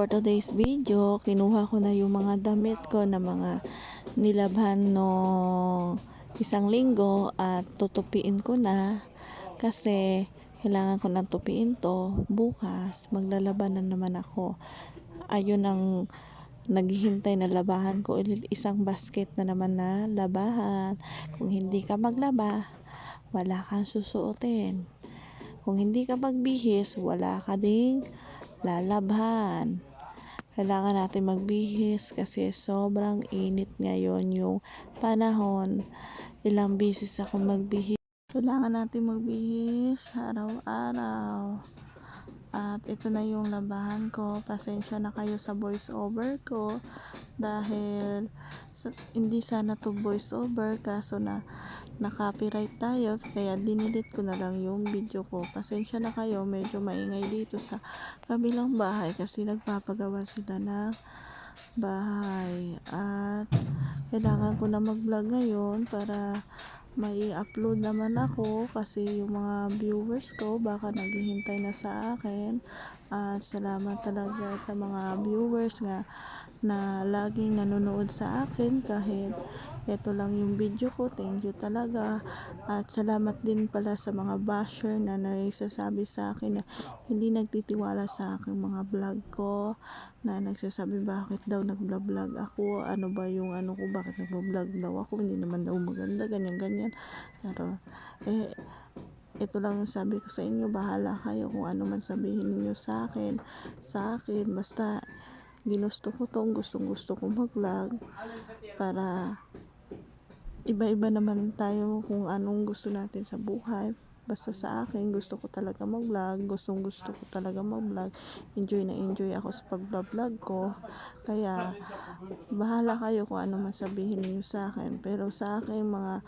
For today's video, kinuha ko na yung mga damit ko na mga nilabhan no isang linggo at tutupiin ko na kasi kailangan ko nang tupiin to bukas. Maglalaban na naman ako. Ayun ang naghihintay na labahan ko ulit, isang basket na naman na labahan. Kung hindi ka maglaba, wala kang susuotin. Kung hindi ka magbihis, wala ka ding lalabhan. Kailangan natin magbihis kasi sobrang init ngayon yung panahon. Ilang beses ako magbihis. Kailangan natin magbihis araw-araw. At ito na yung labahan ko. Pasensya na kayo sa voice over ko dahil hindi sana to voice over kaso na copyright tayo, kaya dinilit ko na lang yung video ko. Pasensya na kayo, medyo maingay dito sa kabilang bahay kasi nagpapagawa sila ng bahay at kailangan ko na mag-vlog ngayon para may upload naman ako kasi yung mga viewers ko baka naghihintay na sa akin. At salamat talaga sa mga viewers nga na laging nanonood sa akin kahit ito lang yung video ko. Thank you talaga. At salamat din pala sa mga basher na nagsasabi sa akin na hindi nagtitiwala sa aking mga vlog ko, na nagsasabi bakit daw nagblog ako, ano ba yung ano ko, bakit nagblog daw ako, hindi naman daw maganda, ganyan. Pero ito lang yung sabi ko sa inyo, bahala kayo kung ano man sabihin niyo sa akin basta ginusto ko tong gusto ko mag-vlog para iba-iba naman tayo kung anong gusto natin sa buhay. Basta sa akin, gusto ko talaga mag-vlog, gusto ko talaga mag-vlog, enjoy na enjoy ako sa pag-vlog ko, kaya bahala kayo kung ano man sabihin niyo sa akin. Pero sa akin, mga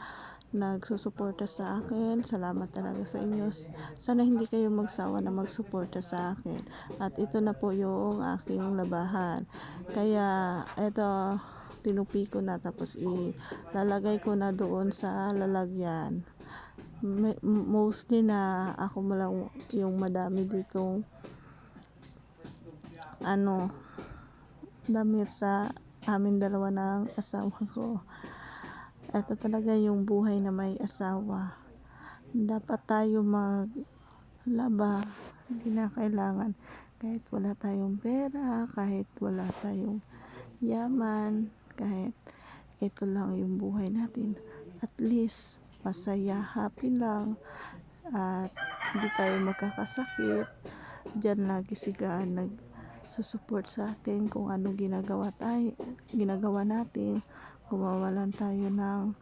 nagsusuporta sa akin, salamat talaga sa inyo. Sana hindi kayo magsawa na magsuporta sa akin. At ito na po yung aking labahan, kaya ito tinupi ko na, tapos ilalagay ko na doon sa lalagyan. Mostly na ako lang yung madami ditong damit sa amin dalawa ng asawa ko. Ito talaga yung buhay na may asawa, dapat tayo maglaba. Hindi na kailangan kahit wala tayong pera, kahit wala tayong yaman, kahit ito lang yung buhay natin, at least masaya, happy lang, at hindi tayo magkakasakit. Diyan lagi si God nagsusupport sa atin kung ano ginagawa natin. Gumawa lang tayo ng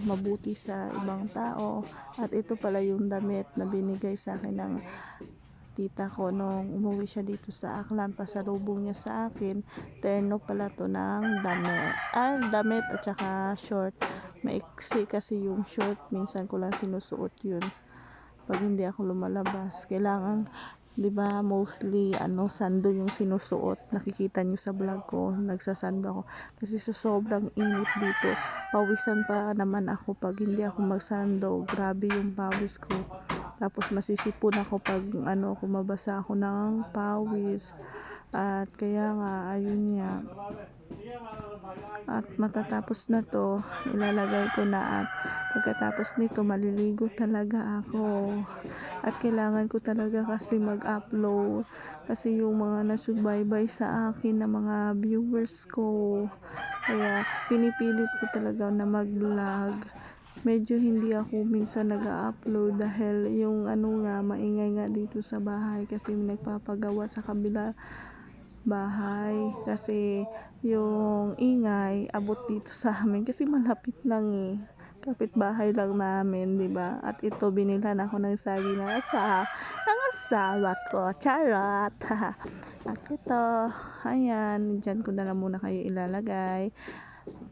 mabuti sa ibang tao. At ito pala yung damit na binigay sa akin ng tita ko nung umuwi siya dito sa Aklan. Pasalubong niya sa akin, terno pala to ng damit at saka short. Maiksi kasi yung short, minsan ko lang sinusuot yun pag hindi ako lumalabas. Kailangan, di ba, mostly sando yung sinusuot. Nakikita niyo sa vlog ko, nagsasando ako kasi sa sobrang init dito. Pawisan pa naman ako pag hindi ako magsando. Grabe yung pawis ko. Tapos masisipon ako pag kumabasa ako ng pawis. At kaya nga, ayun nga. At matatapos na to, ilalagay ko na, at pagkatapos nito maliligo talaga ako. At kailangan ko talaga kasi mag-upload kasi yung mga nasubaybay sa akin na mga viewers ko, kaya pinipilit ko talaga na mag-vlog. Medyo hindi ako minsan nag-upload dahil yung maingay nga dito sa bahay kasi nagpapagawa sa kabila bahay, kasi yung ingay abot dito sa amin kasi malapit lang kapitbahay lang namin, di ba? At ito, binilan ako ng saging ng asawa ko, charot. At ito, ayan, dyan ko na lang muna kayo ilalagay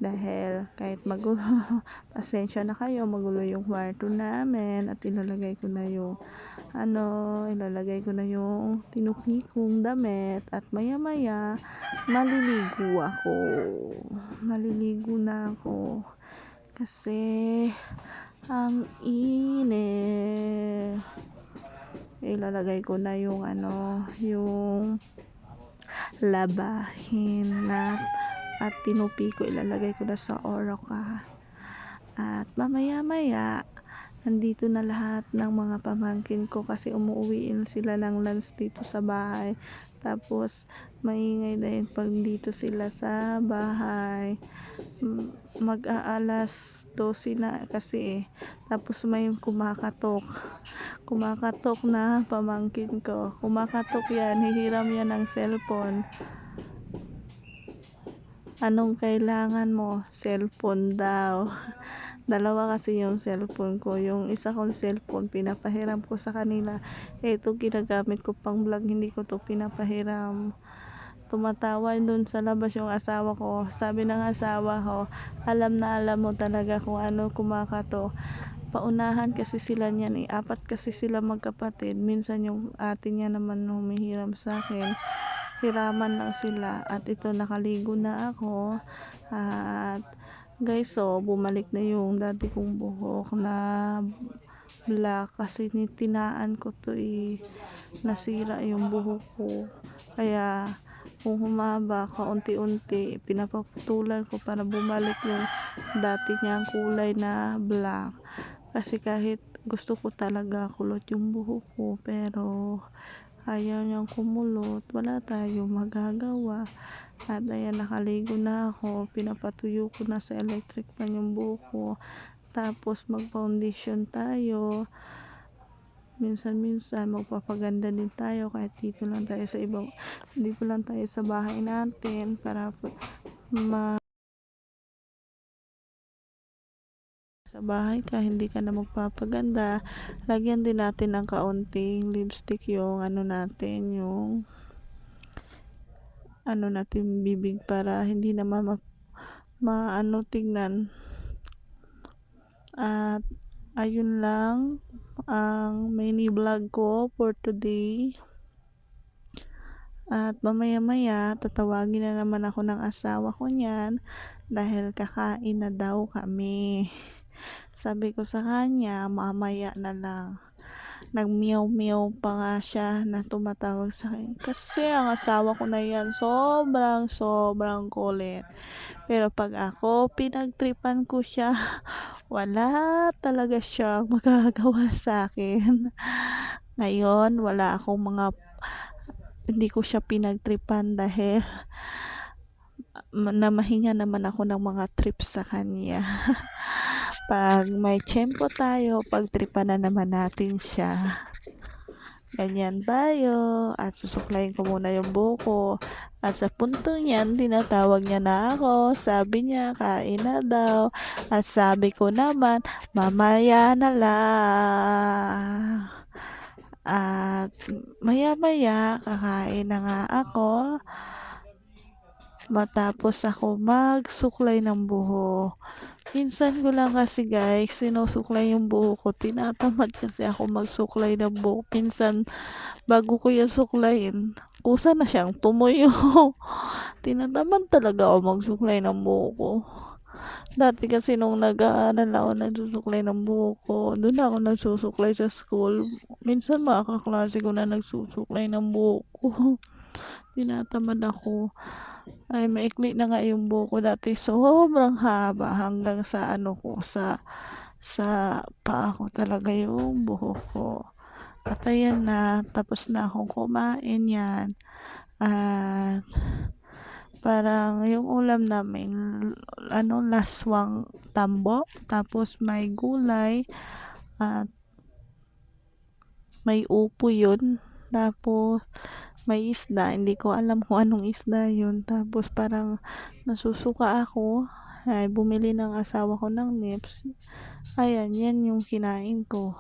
dahil kahit magulo, pasensya na kayo, magulo yung kwarto namin. At ilalagay ko na yung tinupi kong damit, at maya maliligo na ako kasi ang init. ilalagay ko na yung yung labahin na at tinupi ko, ilalagay ko na sa Oroca. At mamaya-maya nandito na lahat ng mga pamangkin ko kasi umuwi sila ng lunch dito sa bahay. Tapos maingay din pag dito sila sa bahay. Mag-aalas 12 na kasi tapos may kumakatok na pamangkin ko. Kumakatok yan, hihiram yan ng cellphone. Anong kailangan mo? Cellphone daw. Dalawa kasi yung cellphone ko. Yung isa kong cellphone, pinapahiram ko sa kanila. Ito ginagamit ko pang vlog, hindi ko to pinapahiram. Tumatawa dun sa labas yung asawa ko. Sabi ng asawa ko, alam na alam mo talaga kung ano kumakato. Paunahan kasi sila niyan 4 kasi sila magkapatid. Minsan yung ate niya naman humihiram sa akin. Hiraman lang sila. At ito, nakaligo na ako. At guys, so bumalik na yung dati kong buhok na black kasi tinaan ko to nasira yung buhok ko. Kaya kung humaba kaunti-unti, pinapaputulan ko para bumalik yung dati niyang kulay na black. Kasi kahit gusto ko talaga kulot yung buhok ko, pero ayaw niyang kumulot, wala tayong magagawa. At ayan, nakaligo na ako, pinapatuyo ko na sa electric pan yung buhok ko. Tapos mag foundation tayo, minsan magpapaganda din tayo kahit dito lang tayo sa bahay natin para sa bahay ka, hindi ka na magpapaganda. Lagyan din natin ng kaunting lipstick yung yung bibig para hindi na tignan. At ayun lang ang mini vlog ko for today. At mamaya-maya tatawagin na naman ako ng asawa ko niyan dahil kakain na daw kami. Sabi ko sa kanya, mamaya na lang. Nag-meow-meow pa nga siya na tumatawag sa akin. Kasi ang asawa ko na yan, sobrang kulit. Pero pag ako, pinagtripan ko siya, wala talaga siyang magagawa sa akin. Ngayon, hindi ko siya pinagtripan dahil namahinga naman ako ng mga trips sa kanya. Pag may tiyempo tayo, pagtripan na naman natin siya. Ganyan tayo. At susuklayin ko muna yung buko. At sa puntong yan, tinatawag niya na ako. Sabi niya, kain na daw. At sabi ko naman, mamaya na lang. At maya-maya, kakain na nga ako. Matapos ako magsuklay ng buhok. Minsan ko lang kasi guys, sinusuklay yung buhok ko. Tinatamad kasi ako magsuklay ng buhok. Minsan, bago ko yung suklayin, kusa na siyang tumuyo. Tinatamad talaga ako magsuklay ng buhok ko. Dati kasi nung nag-aaral ako, nagsusuklay ng buhok ko. Doon ako nagsusuklay sa school. Minsan mga kaklase ko na nagsusuklay ng buhok ko. Tinatamad ako. Ay, maikli na nga yung buhok ko dati. Sobrang haba hanggang sa sa paa ko talaga yung buhok ko. At ayan na, tapos na akong kumain yan. At parang yung ulam namin, laswang tambo, tapos may gulay, at may upo yun. Tapos may isda, hindi ko alam kung anong isda yun. Tapos parang nasusuka ako, ay bumili ng asawa ko ng nips. Ayan, yan yung kinain ko.